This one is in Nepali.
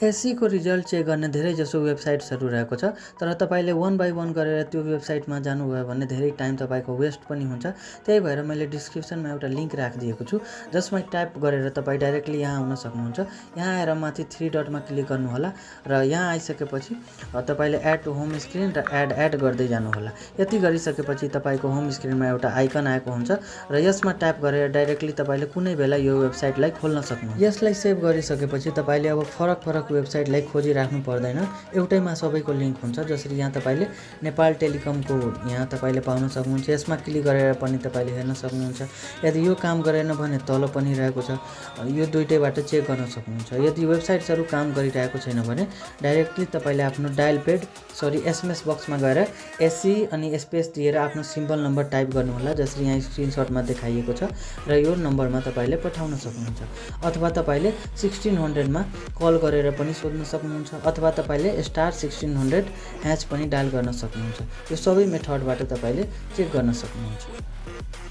एससीको रिजल्ट चेक गर्ने धेरै जसो वेबसाइट्सहरू रहेको छ, तर तपाईँले वन बाई वन गरेर त्यो वेबसाइटमा जानुभयो भने धेरै टाइम तपाईँको वेस्ट पनि हुन्छ। त्यही भएर मैले डिस्क्रिप्सनमा एउटा लिङ्क राखिदिएको छु, जसमा टाइप गरेर तपाईँ डाइरेक्टली यहाँ आउन सक्नुहुन्छ। यहाँ आएर माथि 3 डटमा क्लिक गर्नुहोला र यहाँ आइसकेपछि तपाईँले एड टु होम स्क्रिन र एड गर्दै जानुहोला। यति गरिसकेपछि तपाईँको होम स्क्रिनमा एउटा आइकन आएको हुन्छ र यसमा टाइप गरेर डाइरेक्टली तपाईँले कुनै बेला यो वेबसाइटलाई खोल्न सक्नुहुन्छ। यसलाई सेभ गरिसकेपछि तपाईँले अब फरक वेबसाइटलाई खोजिराख्नु पर्दैन, एउटैमा सबैको लिङ्क हुन्छ। जसरी यहाँ तपाईँले नेपाल टेलिकमको यहाँ तपाईँले पाउन सक्नुहुन्छ, यसमा क्लिक गरेर पनि तपाईँले हेर्न सक्नुहुन्छ। यदि यो काम गरेन भने तल पनि रहेको छ, यो दुईटैबाट चेक गर्न सक्नुहुन्छ। यदि वेबसाइट्सहरू काम गरिरहेको छैन भने डाइरेक्टली तपाईँले आफ्नो डायल पेड एसएमएस बक्समा गएर एससी अनि स्पेस दिएर आफ्नो सिम्पल नम्बर टाइप गर्नुहोला, जसरी यहाँ स्क्रिनसटमा देखाइएको छ, र यो नम्बरमा तपाईँले पठाउन सक्नुहुन्छ। अथवा तपाईँले 1600मा कल गरेर पनि सोध्न सक्नुहुन्छ, अथवा तपाईँले *1600# पनि डायल गर्न सक्नुहुन्छ। यो सबै मेथडबाट तपाईँले चेक गर्न सक्नुहुन्छ।